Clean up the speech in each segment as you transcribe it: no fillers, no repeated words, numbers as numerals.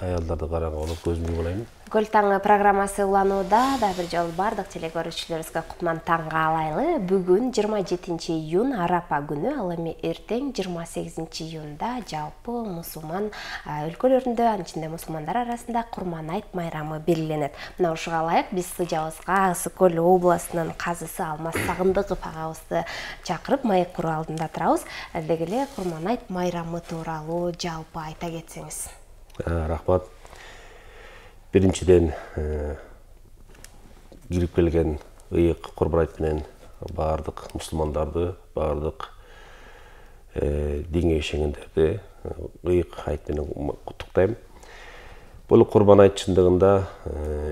аялдарды караганга болот, көзүмдү булайын. Гүл таңы программасы уланууда да бир жолу бардык телекөрүүчүлөрүбүзгө кутман таң каалайлы. Бүгүн 27 июнь Арапа күнү, ал эми эртең 28 июнда жалпы мусулман өлкөлөрүндө, анын ичинде мусулмандар арасында Курман айт майрамы белгиленет. Мына ушуга ылайык биз студиябызга Ысык Көл областынын казысы Алмаз Сагындыков агабызды чакырып маек куруу алдында турабыз. Деги эле Курман айт майрамы тууралуу жалпы айта кетсеңиз. Рахмат. Биринчиден кирип келген ыйык Курман айт менен баардык мусулмандарды, баардык динге ишенгендерди ыйык айт менен куттуктайм. Бул Курман айт чындыгында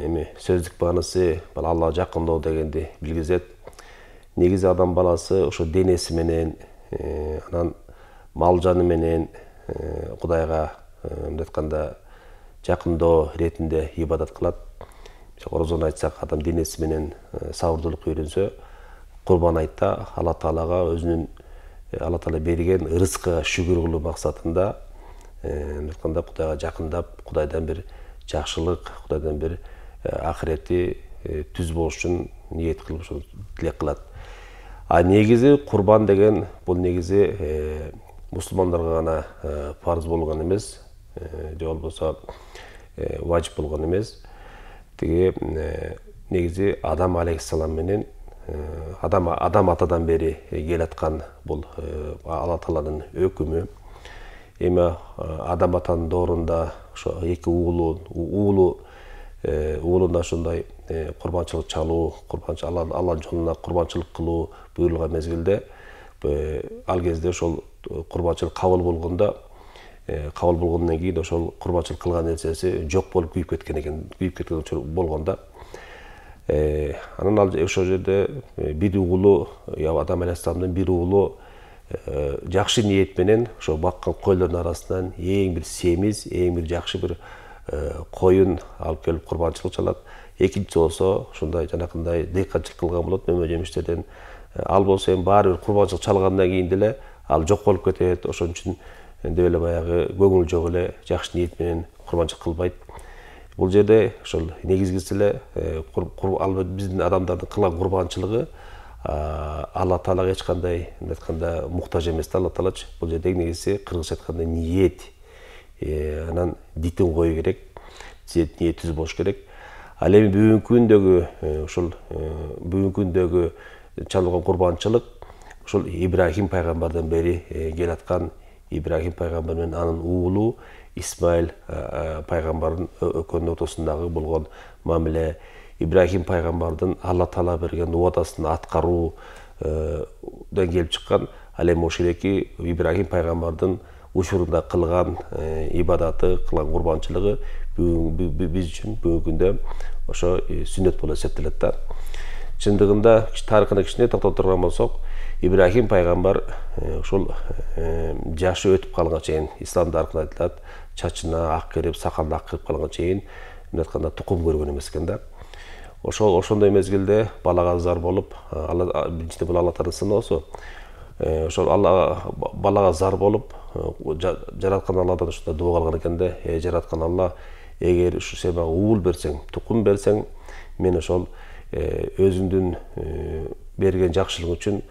эми сөздүк маанысы Аллага жакындоо дегенди билгизет. Негизи адам баласы ошо денеси менен, анан мал жаны менен Кудайга айтканда жакындоо иретинде ибадат кылат. Орозону айтсак, адам денеси менен сабырдуулукка үйрөнсө, Курман айтта Алла Таалага өзүнүн Алла Таала берген рызкыга шүгүр кылуу максатында айтканда Кудайга жакындап, Кудайдан бир жакшылык, Кудайдан бир акырети түз болуш үчүн ниет кылып, ошо тилек кылат. А негизи Курбан деген бул негизи мусулмандарга гана парыз болгон эмес, же болбосо важип болгон эмес. Тиги негизи Адам алейхиссалам менен Адам атадан бери келаткан бул Алла Тааланын өкүмү. Эми Адам атанын доорунда ошо эки уулуна ошондой курбанчылык чалуу, Алланын жолуна курбанчылык кылуу буйрулган мезгилде, ал кезде ошол курбанчылык кабыл болгондон кийин ошол курбанчылык кылган нерсеси жок болуп күйүп кеткен болгондо, анан ал ошол жерде бир уулу, Адам алейхиссаламдын бир уулу жакшы ниет менен ошо баккан койлордун арасынан эң бир семиз, эң бир жакшы бир коюн алып келип курбанчылык чалат. Экинчиси болсо ошондой жанакындай дыйканчылык кылган болот, мөмө жемиштерден. Ал болсо эми баары бир курбанчылык чалгандан кийин деле ал жок болуп кетет. Ошон үчүн деп эле баягы көңүл жок эле жакшы ниет менен курбанчылык кылбайт. Бул жерде ошол негизгиси эле биздин адамдардын кылган курбанчылыгы Алла Таалага эч кандай айтканда муктаж эмес. Алла Таалачы бул жерде негизи кыргызча айтканда ниет, анан дитин кою керек, ниет түз болуш керек. Ал эми бүгүнкү күндөгү чалган курбанчылык ошол Ибрахим пайгамбардан бери келаткан, Ибрахим пайгамбар менен анын уулу Исмаил пайгамбардын экөөнүн ортосундагы болгон мамиле, Ибрахим пайгамбардын Алла Таала берген убадасын аткаруудан келип чыккан. Ал эми ошол эки Ибрахим пайгамбардын учурунда кылган ибадаты, кылган курбанчылыгы биз үчүн бүгүнкү күндө ошо сүннөт болуп эсептелет да. Чындыгында тарыхына кичине токтолуп турган болсок, Ибрахим пайгамбар ошол жашы өтүп калганга чейин, ислам тарыхында айтылат, чачына ак кирип, сакалына ак кирип калганга чейин айтканда тукум көргөн эмес экен да. Ошондой мезгилде балага зар болуп, биринчиден бул Алла Тааланын сыноосу. Ошол балага зар болуп, жараткан Алладан ушундай дуа кылган экен да: жараткан Алла, эгер ушу сен мага уул берсең, тукум берсең, мен ошол өзүңдүн берген жакшылыгың үчүн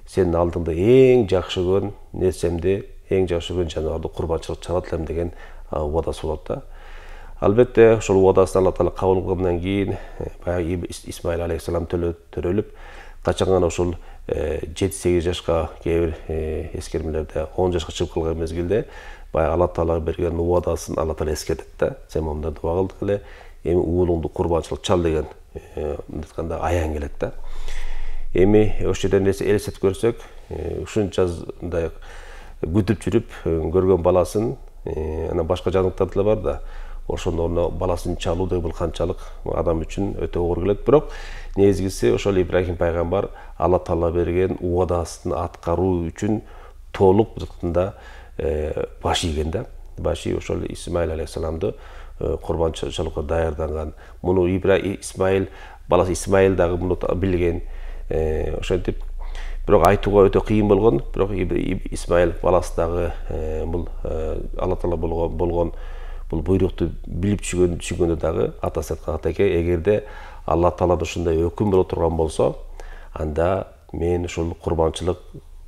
сенин алдыңда эң жакшы көргөн нерсемди, эң жакшы көргөн жаныбарды курбанчылык чалат элем деген убадасы болот да. Албетте ошол убадасын Алла Таала кабыл кылгандан кийин баягы Исмаил алейхиссалам төрөлүп, качан гана ошол 7-8 жашка, кээ бир эскермелерде 10 жашка чыгып калган мезгилде баягы Алла Таалага берген убадасын Алла Таала эскертет да. Сен монда дуа кылдык эле, эми уулуңду курбанчылык чал деген айтканда аян келет да. Эми ошол жерден элестетип көрсөк, ушунчандай күтүп жүрүп көргөн баласын, анан башка жаңылыктар деле бар да. Ошондо баласын чалуу деген бул канчалык адам үчүн өтө оор келет. Бирок негизгиси ошол Ибрахим пайгамбар Алла Таала берген убадасын аткаруу үчүн толук айтканда баш ийген да. Баш ийип ошол Исмаил алейхиссаламды курбанчылыкка даярданган. Муну Исмаил баласы Исмаил дагы муну билген. Ошентип бирок айтууга өтө кыйын болгон. Бирок Исмаил баласы дагы бул Алла Таала болгон бул буйрукту билип түшүнгөндө дагы атасы айткан атеке, эгерде Алла Таала ушундай өкүм боло турган болсо, анда мен ушул курбанчылык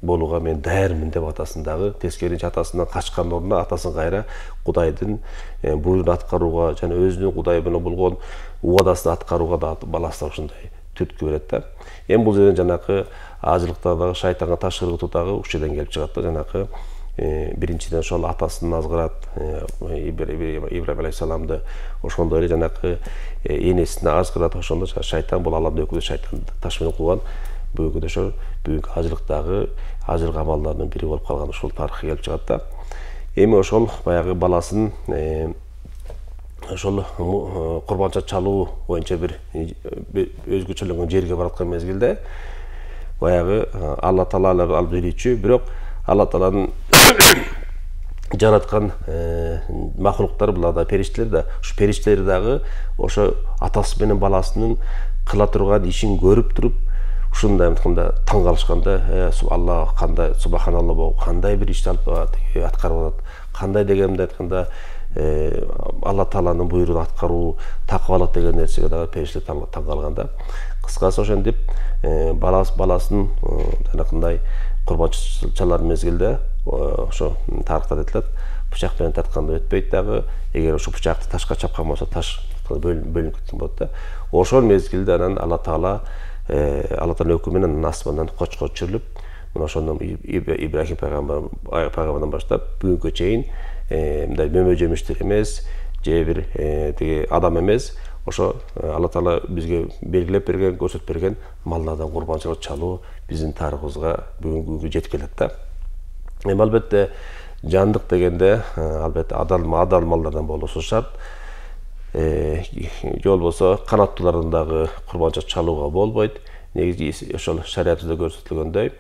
болууга мен даярмын деп атасын дагы тескеринче атасынан качкан ордуна атасын кайра Кудайдын буйругун аткарууга жана өзүнүн Кудай менен болгон убадасын аткарууга да баласына ушундай түрткү берет да. Эми бул жерден жанакы ажылыкта дагы шайтанга таш ыргытуу дагы ушул жерден келип чыгат да. Жанакы биринчиден ошол атасын азгырат, Ибрахим алейхисаламды, ошондой эле жанакы энесине азгырат, ошондо шайтан бул Алланын өкүлү, шайтан таш менен кылган бүгүнкү ошо бүгүнкү ажылыктагы ажырык амалдарынын бири болуп калган ушул тарыхка келип чыгат да. Эми ошол баягы баласын ошол курбанча чалуу боюнча бир өзгөчөлөнгөн жерге бараткан мезгилде баягы Алла Таала алып билүүчү, бирок Алла Тааланын жараткан махлуктар, булар да периштелер да, ушу периштелер дагы ошо атасы менен баласынын кыла турган ишин көрүп туруп ушундай айтканда таң калышканда, Алла кандай субханалла болуп, кандай бир ишти аткарып атат, кандай дегенде айтканда Алла Тааланын буйругун аткаруу, такыбалык деген нерсеге дагы периштелер таң калган да. Кыскасы ошентип баласын жанакындай курбанчалар мезгилде ошо тарыхта айтылат, бычак менен тартканда өтпөйт дагы, эгер ошо бычакты ташка чапкан болсо таш бөлүнүп кеткен болот да. Ошол мезгилде анан Алла Тааланын өкүмү менен асмандан кочкор чүрүлүп, мына ошондон Ибрахим пайгамбардан баштап бүгүнкү чейин мындай мөмө жемиштер эмес, же бир тиги адам эмес, ошо Алла Таала бизге белгилеп берген, көрсөтүп берген малдардан курбанчылык чалуу биздин тарыхыбызга бүгүнгү жетип келет да. Эми албетте жандык дегенде албетте адал малдардан болушу шарт. Же болбосо канаттуулардан дагы курбанчылык чалууга болбойт. Негизи ошол шариятыбызда көрсөтүлгөндөй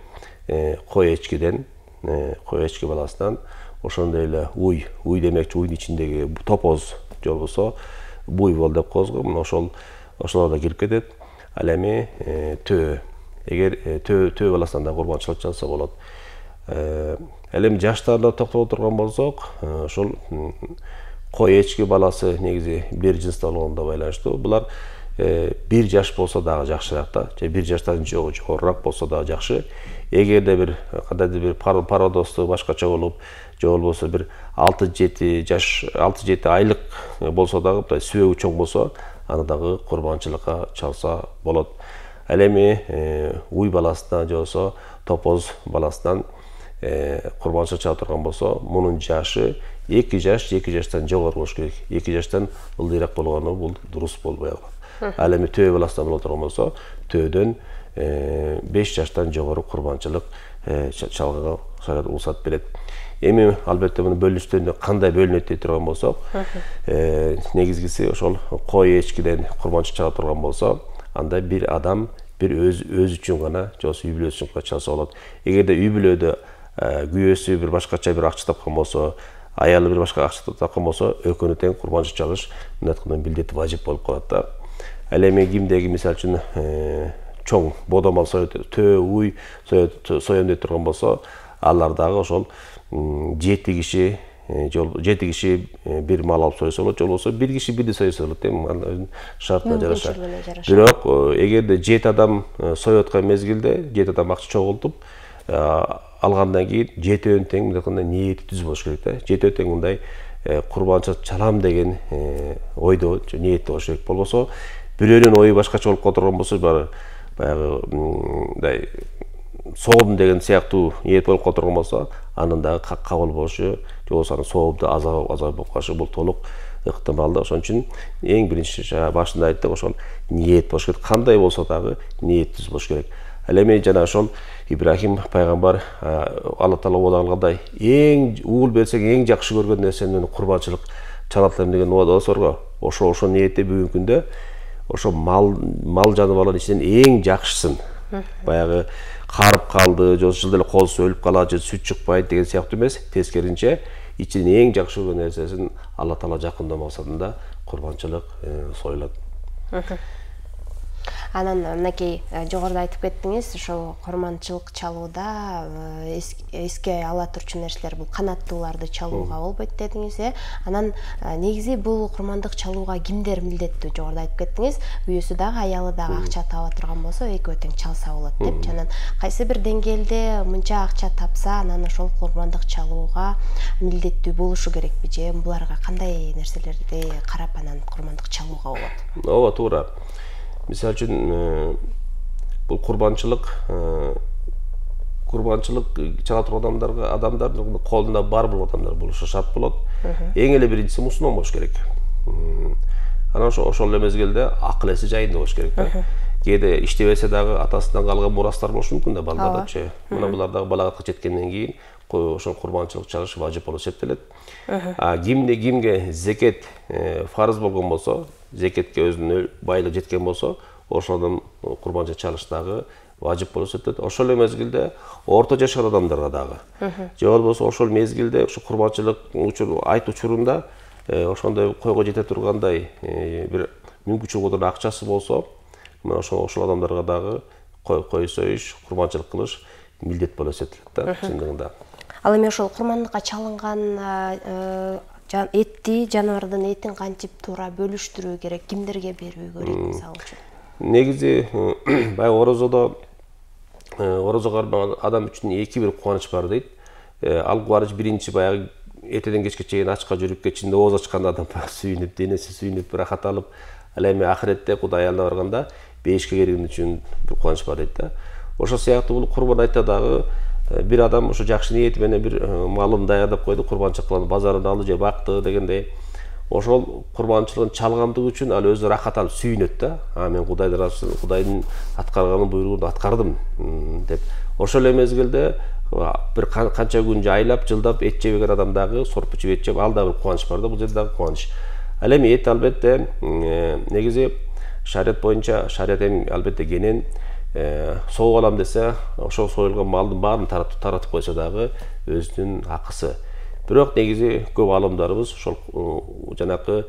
кой эчки баласынан ошондой эле уй демекчи уйдун ичиндеги топоз же болбосо буйвол деп коебуз го, мына ошолор да кирип кетет. Ал эми төө, эгер төө баласынан да курбанчылык чалса болот. Ал эми жаштарына токтоло турган болсок, ошол кой эчки баласы негизи бир жынста болгондо байланыштуу. Булар 1 жаш болсо дагы жакшыраак да, же 1 жаштан жогорураак болсо дагы жакшы. Эгерде бир кандайдыр бир пародосту башкача болуп, же болбосо бир 6-7 айлык болсо дагы, мындай сүбөгү чоң болсо, аны дагы курбанчылыкка чалса болот. Ал эми уй баласынан же болбосо топоз баласынан курбанчылык чала турган болсо, мунун жашы 2 жаштан жогору болуш керек. 2 жаштан ылдыйраак болгону бул дурус болбой калат. Ал эми төө баласынан боло турган болсо, төөдөн 5 жаштан жогору курбанчылык чалганга шарият уруксат берет. Эми албетте муну бөлүнүштөрүнө кандай бөлүнөт дей турган болсок, негизгиси ошол кой эчкиден курбанчылык чала турган болсо, анда бир адам бир өзү үчүн гана, же болбосо үй бүлөсү үчүн чалса болот. Эгерде үй бүлөдө күйөөсү бир башкача бир акча тапкан болсо, аялы бир башка акча тапкан болсо, экөөнү тең курбанчылык чалыш мындай милдети важип болуп калат да. Ал эми кимдеги мисалы үчүн чоң бодомал төө уй соем деп турган болсо, алар дагы ошол 7 киши бир мал алып сойсо болот, же болбосо 1 киши бирди сойсо болот, эми шартына жараша. Бирок эгерде 7 адам союп аткан мезгилде, 7 адам акча чогултуп алгандан кийин 7-өн тең мындай ниети түз болуш керек да. 7-өн тең мындай курбанчылык чалам деген ойдо ниетте болуш керек. Болбосо бирөөнүн ою башкача болуп калган болсо, баягы мындай соом деген сыяктуу ниет болуп калган болсо, анын дагы кабыл болушу, же болбосо анын соомду азабы болуп калышы бул толук ыктымал да. Ошон үчүн эң биринчи башында айттык, ошол ниет болуш керек. Кандай болсо дагы ниет түз болуш керек. Ал эми жана ошол Ибрахим пайгамбар Алла Таала угуп алгандай, эң уул берсең эң жакшы көргөн нерсени курбанчылык чалат деген убада сорго. Ошо ниетте бүгүнкү күндө ошо мал жаныбарлардын ичинен эң жакшысын, баягы карып калды, же жылда эле колсу өлүп калат, же сүт чыкпайт деген сыяктуу эмес, тескеринче ичинен эң жакшы көргөн нерсесин Алла Таала жакындоо максатында курбанчылык союлат. Анан мынакей жогоруда айтып кеттиңиз, ошол курманчылык чалууда эске ала турчу нерселер бул канаттууларды чалууга болбойт дедиңиз, Анан негизи бул курмандык чалууга кимдер милдеттүү? Жогоруда айтып кеттиңиз, үйөсү дагы, аялы дагы акча таба турган болсо, экөө тең чалса болот деп. Анан кайсы бир деңгээлде мынча акча тапса, анан ошол курмандык чалууга милдеттүү болушу керекпи же буларга кандай нерселерди карап анан курмандык чалууга болот? Ооба, туура. Мисалы үчүн бул курбанчылык чала турган адамдардын колунда бар бул адамдар болушу шарт болот. Эң эле биринчиси мусулман болуш керек. Анан ошол мезгилде акыл эси жайында болуш керек да. Кээде иштебесе дагы атасынан калган мурастар болушу мүмкүн да балдардачы. Мына булар дагы балагатка жеткенден кийин ошол курбанчылык чалыш важип болуп эсептелет. Кимге зекет фарыз болгон болсо, зекетке өзүнүн байлыгы жеткен болсо, ошол адам курбанчы чалыш дагы важип болуп эсептелет. Ошол эле мезгилде орто жашар адамдарга дагы. Же болбосо ошол мезгилде ушу курбанчылык айт учурунда ошондой койго жете тургандай бир мүмкүнчүлүк болор акчасы болсо, мына ошол адамдарга дагы кой союш, курбанчылык кылыш милдет болуп эсептелет да, чындыгында. Ал эми ошол курмандыкка чалынган этти, жаныбардын этин кантип туура бөлүштүрүү керек, кимдерге берүү керек мисалы үчүн? Негизи баягы орозо кармаган адам үчүн эки бир кубаныч бар дейт. Ал кубаныч биринчи баягы эртеден кечке чейин ачка жүрүп кечинде ооз ачкан адам сүйүнүп, денеси сүйүнүп, рахат алып, ал эми ахиретте Кудай алдына барганда бейишке кирген үчүн бир кубаныч бар дейт да. Ошол сыяктуу бул курбан айтта дагы бир адам ушу жакшы ниети менен бир малын даярдап койду, курбанчылык кылып базардан алды же бакты дегендей. Ошол курбанчылыгын чалгандыгы үчүн ал өзү рахат алып сүйүнөт да. Мен Кудайдын аткарган буйругун аткардым деп. Ошол эле мезгилде бир канча күн айлап, жылдап эт жебеген адам дагы сорпу жеп эт жеп, ал дагы бир кубаныч бар да, бул жерде дагы кубаныч. Ал эми эт албетте негизи шарият боюнча, шарият эми албетте кенен соогуп алам десе, ошол союлган малдын баарын таратып койсо дагы өзүнүн акысы. Бирок негизи көп алымдарыбыз ошол жанакы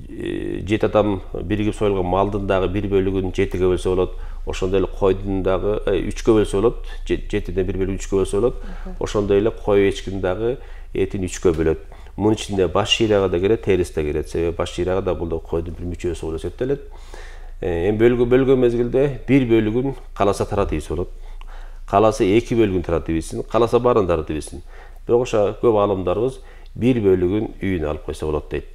7 адам биригип союлган малдын дагы 1/7-ün 7-ге бөлсө болот. Ошондой эле койдун дагы 3-кө бөлсө болот. 7-ден 1/3 3-кө бөлсө болот. Ошондой эле кой эчкинин дагы этин 3-кө бөлөт. Мунун ичинде баш шыйрагы да кирет, терisi да кирет. Себеби баш шыйрагы да бул да койдун бир мүчөсү болуп эсептелет. Эми бөлгөн мезгилде 1/7-ün каласа таратып ийсе болот. Каласа 2/7-ün таратып ийсин, каласа баарын таратып ийсин. Бирок ошо көп алымдарыбыз 1/7-ün үйүнө алып койсо болот дейт.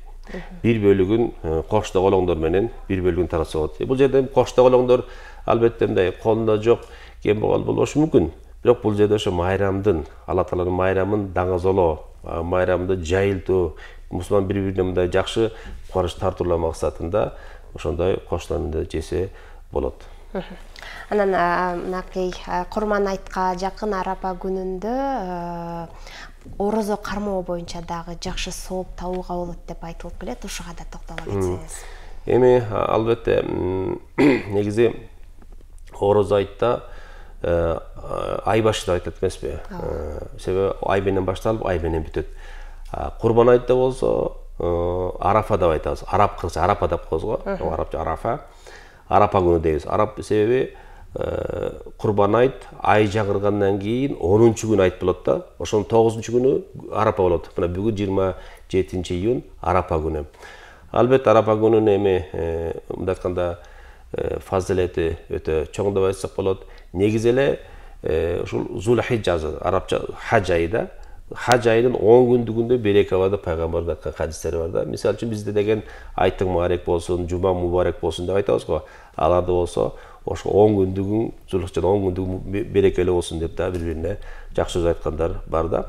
1/7-ün кошто колоңдор менен 1/7-ün таратса болот. Бул жерде кошто колоңдор албетте мындай колунда жок, кем болушу мүмкүн. Бирок бул жерде ошо майрамдын, Алла Тааланын майрамын даңазолоо, майрамды жайылтуу, мусулман бири-бирине мындай жакшы кубаныч тартуулоо максатында ошондой коштону жесе болот. Анан мынакей курман айтка жакын Арапа күнүндө орозо кармоо боюнча дагы жакшы сооп табууга болот деп айтылып келет. Ушуга да токтоло кетсеңиз. Эми албетте негизи орозо айтта ай башында айтылат эмеспи? Себеби ай менен башталып, ай менен бүтөт. Курбан айтта болсо Арафа деп айтабыз. Арап кылса Арапа деп коебуз го. Арапча Арафа. Арапа күнү дейбиз. Арап себеби курбан айт ай жагыргандан кийин 10-күн айт болот да. Ошонун 9-күнү Арапа болот. Мына бүгүн 27-июнь Арапа күнү. Албетте Арапа күнүн эми мындай айтканда фазилети өтө чоң деп айтсак болот. Негизи эле ушул Зулхижжа, арапча хаж айы да. Хаж айынын 10 күндүгүндө береке бар да, пайгамбардын айткан хадистери бар да. Мисалы үчүн бизде деген айттың мубарек болсун, жума мубарек болсун деп айтабыз го. Аларды болсо ошо 10 күндүгүн, Зулхижжанын 10 күндүгүн берекелүү болсун деп да бири-бирине жакшы сөз айткандар бар да.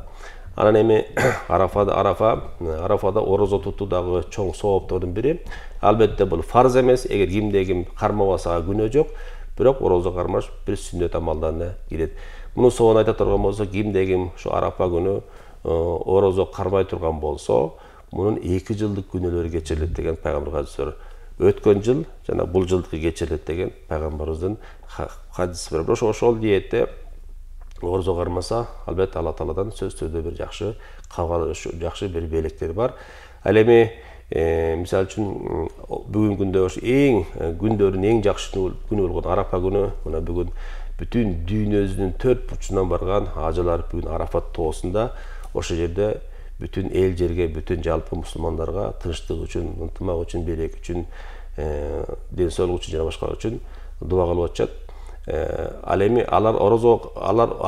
Анан эми Арафада орозо тутуу дагы чоң сооптордун бири. Албетте бул фарз эмес, эгер кимде ким кармабаса күнөө жок, бирок орозо кармаш бир сүннөт амалдарына кирет. Муну соон айта турган болсо, кимде ким ушу Арапа күнү орозо кармай турган болсо, мунун 2 жылдык күнөөлөрү кечирилет деген пайгамбар хадиси бар. Өткөн жыл жана бул жылдыкы кечирилет деген пайгамбарыбыздын хадиси бар. Ошол диетте орозо кармаса, албетте Алла Тааладан сөзсүздө бир жакшы кабыл, жакшы бир белектер бар. Ал эми Misal үчүн бүгүнкү күндө ошо эң күндөрдүн эң жакшы күнү болгон Арапа күнү. Мына бүгүн бүтүн дүйнөбүздүн 4 бурчунан барган ажылар бүгүн Арафат тоосунда ошол жерде бүтүн эл жерге, бүтүн жалпы мусулмандарга тынчтык үчүн, ынтымак үчүн, берек үчүн, ден соолук үчүн жана башка үчүн дуа кылып атышат. Ал эми алар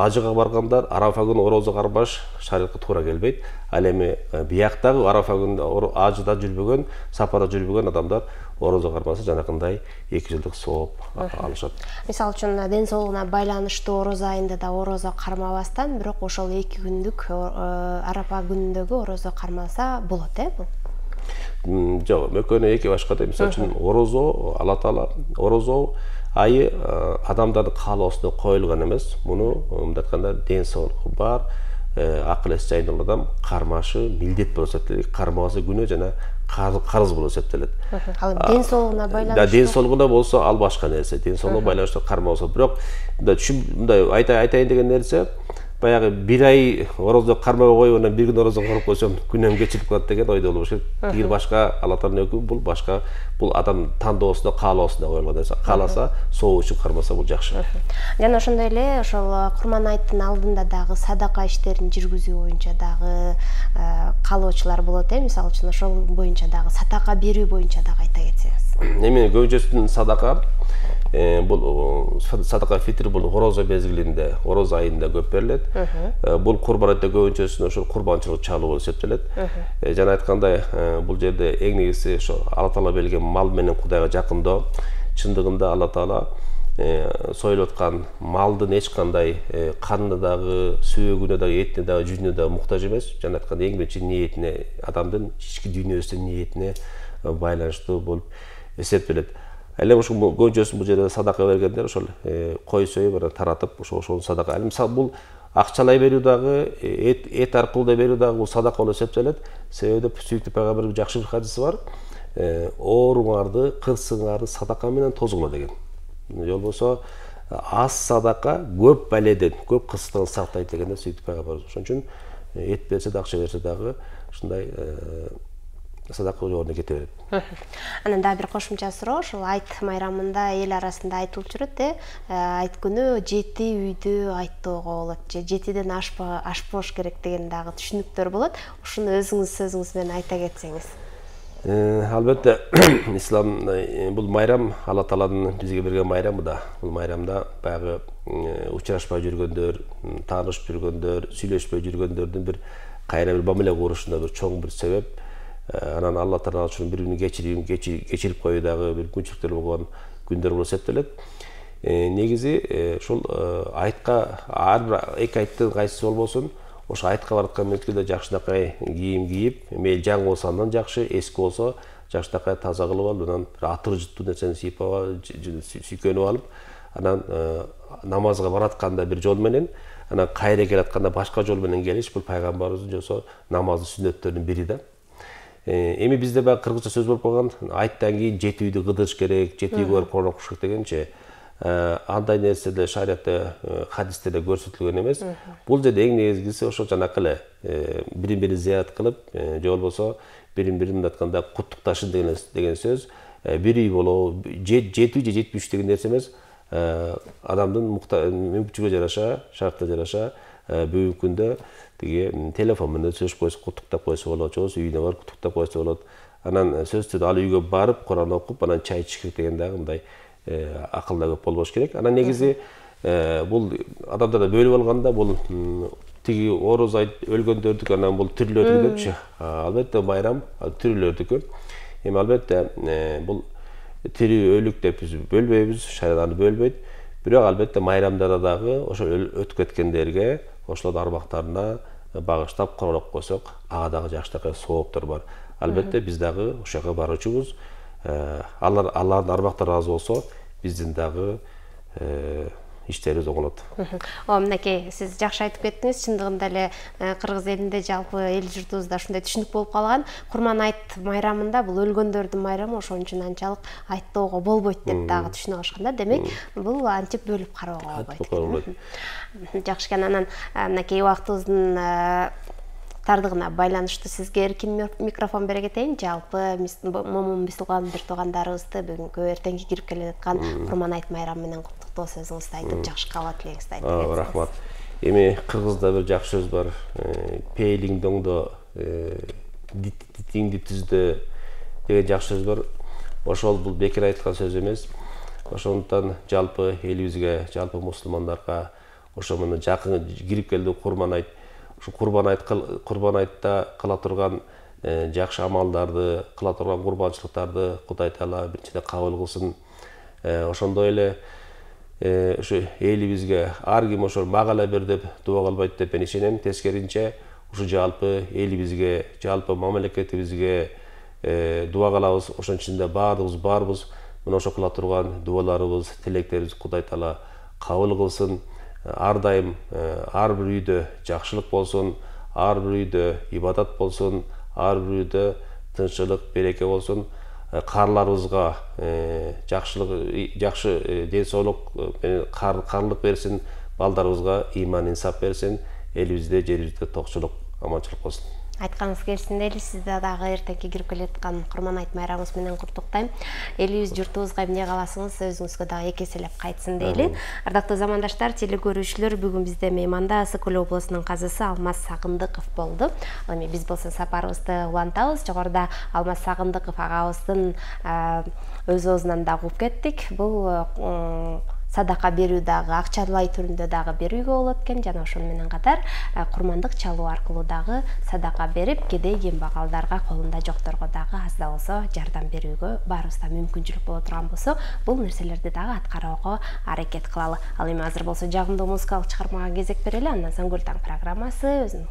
ажыга баргандар Арафа күнү орозо карбаш шариатка туура келбейт. Ал эми бияктагы Арафа күнү ажыда жүрбөгөн, сапарда жүрбөгөн адамдар орозо кармаса жанакындай 2 жылдык сооп алышат. Мисалы үчүн ден соолугуна байланыштуу орозо айында да орозо кармабастан, бирок ошол 2 күндүк Арапа күнүндөгү орозо кармаса болот, бул? Жок, экөөнө эки башка да. Мисалы үчүн орозо, Алла Таала орозо айы адамдардын каалоосуна коюлган эмес. Муну мындай айтканда ден соолугу бар, акыл эс жайдагы адам кармашы милдет болуп эсептелет. Кармабаса күнөө жана карыз болуп эсептелет. Ал ден соолугуна байланыштуу. Да, ден соолугуна болсо ал башка нерсе. Ден соолугуна байланыштуу кармабаса, бирок мындай айтайын деген нерсе, баягы 1 ай орозо кармабай коюп, анан 1 күн орозо кармап койсом, күнөөм кечирип калат деген ойдо болуш керек. Тиги башка, Алла Тааланын өкүмү, бул башка, бул адам тандоосуна, каалоосуна коюлган нерсе. Кааласа, соо үчүн кармаса бул жакшы. Жана ошондой эле ошол Курман айттын алдында дагы садака иштерин жүргүзүү боюнча дагы каалоочулар болот, мисалы үчүн ошол боюнча дагы садака берүү боюнча дагы айта кетсеңиз. Эми көбүнчөсүнүн садака бул садака фитр бул орозо мезгилинде, орозо айында көп берилет. Бул курбан айтта көбүнчөсүн ошол курбанчылык чалуу болуп эсептелет. Жана айткандай, бул жерде эң негизи ошо Алла Таала берген мал менен Кудайга жакындоо. Чындыгында Алла Таала союлуп аткан малдын эч кандай канына дагы, сөөгүнө дагы, этине дагы, жүзүнө дагы муктаж эмес. Жана айтканда эң биринчи ниетине, адамдын ички дүйнөсүнүн ниетине байланыштуу болуп эсептелет. Эле ушул көбүнчөсүн бул жерде садака бергендер ошол кой союп таратып, ошол садака. Ал мисалы бул акчалай берүү дагы, эт аркылуу да берүү дагы бул садака болуп эсептелет. Себеби сүйүктүү пайгамбардын жакшы бир хадиси бар. Ооруңарды, кырсыңарды садака менен тозгула деген. Жолбосо аз садака көп баледен, көп кырсыктан сактайт дегенде сүйүктүү пайгамбар. Ошон үчүн эт берсе да, акча берсе дагы ушундай садака жолуна кете берет. Анан дагы бир кошумча суроо, ошол айт майрамында эл арасында айтылып жүрөт, айт күнү 7 үйдү айттоого болот же 7ден ашпош керек деген дагы түшүнүктөр болот. Ушуну өзүңүз сөзүңүз менен айта кетсеңиз. Албетте, ислам бул майрам Алла Тааланын бизге берген майрамы да. Бул майрамда баягы учурашпай жүргөндөр, таанышып жүргөндөр, сүйлөшпөй жүргөндөрдүн бир кайра бир мамиле курушуна бир чоң бир себеп. Анан Алла Таала үчүн бири-бирин кечирип коюу дагы бир мүмкүнчүлүктөр болгон күндөр болуп эсептелет. Негизи ушул айтка ар бир эки айттын кайсысы болбосун, ошо айтка бараткан мезгилде жакшынакай кийим кийип, мейли жаңы болсо андан жакшы, эски болсо жакшынакай таза кылып алып, анан бир атыр жуттуу нерсени сүйкөнүп алып, анан намазга баратканда бир жол менен, анан кайра келатканда башка жол менен келиш, бул пайгамбарыбыздын жосо намаздын сүннөттөрүнүн бири да. Эми бизде баягы кыргызча сөз болуп калган, айттан кийин 7 үйдү кыдырыш керек, 7 үйгө барып коронок кылыш керек дегенче, андай нерселер шариатта, хадистерде көрсөтүлгөн эмес. Бул жерде эң негизгиси ошо жанакы эле бирин-бири зыярат кылып, же болбосо бирин-бирин айтканда куттукташын деген сөз. Бир үй болобу, 7 үй же 73 деген нерсе эмес. Адамдын мүмкүнчүлүгүнө жараша, шартына жараша бүгүнкү күндө тиги телефон менен сөйлөшүп койсо, куттуктап койсо болот, же болбосо үйүнө барып куттуктап койсо болот. Анан сөзсүз ал үйгө барып, Куран окуп, анан чай ичиш керек деген дагы мындай акылда көп болбош керек. Анан негизи бул адамдарда бөлүп алганда бул тиги орозо айт өлгөндөрдүкү, анан бул тирилердүкү депчи. Албетте майрам тирилердүкү. Эми албетте бул тирүү өлүк деп биз бөлбөйбүз, шариат аны бөлбөйт. Бирок албетте майрамдарда дагы ошо өтүп кеткендерге, ошолордун арбактарына багыштап коронок койсок, ага дагы жакшынакай сооптор бар. Албетте биз дагы ошол жака баруучубуз. Аллардын арбактары разы болсо, биздин дагы иштерибиз оңолот. Мынакей, сиз жакшы айтып кеттиңиз. Чындыгында эле кыргыз элинде, жалпы эл журтубузда ушундай түшүнүк болуп калган. Курман айт майрамында бул өлгөндөрдүн майрамы, ошон үчүн анчалык айттоого болбойт деп дагы түшүнүп алышкан да. Демек, бул антип бөлүп кароого болбойт. Жакшы экен. Анан мынакей убактыбыздын тардыгына байланыштуу сизге эркин микрофон бере кетейин. Жалпы момун мусулман бир туугандарыбызды бүгүнкү эртеңки кирип келе жаткан Курманайт майрамы менен куттуктоо сөзүңүздү айтып, жакшы каалоо тилегиңизди айтып. Рахмат. Эми кыргызда бир жакшы сөз бар. Пейлиң доңдо дитиңди түздө деген жакшы сөз бар. Ошол бул бекер айткан сөз эмес. Ошондуктан жалпы элибизге, жалпы мусулмандарга ошо мына жакын кирип келди Курманайт. Ушу Курманайтта кыла турган жакшы амалдарды, кыла турган курбанчылыктарды Кудай Таала биринчиден кабыл кылсын. Ошондой эле ушу элибизге ар ким ошо мага бер деп дуа кылбайт деп мен ишенем. Тескеринче ушу жалпы элибизге, жалпы мамлекетибизге дуа кылабыз. Ошонун ичинде баардыгыбыз барбыз. Мына ошо кыла турган дуаларыбыз, тилектерибиз Кудай Таала кабыл кылсын. Ар дайым ар бир үйдө жакшылык болсун, ар бир үйдө ибадат болсун, ар бир үйдө тынччылык, береке болсун. Карларыбызга жакшы ден соолук менен карлык берсин, балдарыбызга иман инсап берсин, элибизде, жерибизде токчулук, аманчылык болсун. Айтканыңыз келсин эле, сизди дагы эртеңки кирип келе жаткан Курманайт майрамыңыз менен куттуктайм. Элибиз, журтубузга эмне кааласыңыз, өзүңүзгө дагы эки эселеп кайтсын дейли. Ардактуу замандаштар, телекөрүүчүлөр, бүгүн бизде мейманда Ысык Көл облусунун казысы Алмаз Сагындыков болду. Ал эми биз болсо сапарыбызды улантабыз. Жогоруда Алмаз Сагындыков агабыздын өз оозунан да угуп кеттик. Бул садака берүү дагы акчалай түрүндө дагы берүүгө болот экен, жана ошону менен катар курмандык чалуу аркылуу дагы садака берип, кедей кембагалдарга, колунда жокторго дагы аз да болсо жардам берүүгө баарыбызда мүмкүнчүлүк боло турган болсо, бул нерселерди дагы аткарууга аракет кылалы. Ал эми азыр болсо жагымдуу музыкалык чыгармага кезек берели, андан соң Көл таң программасы өзүнүн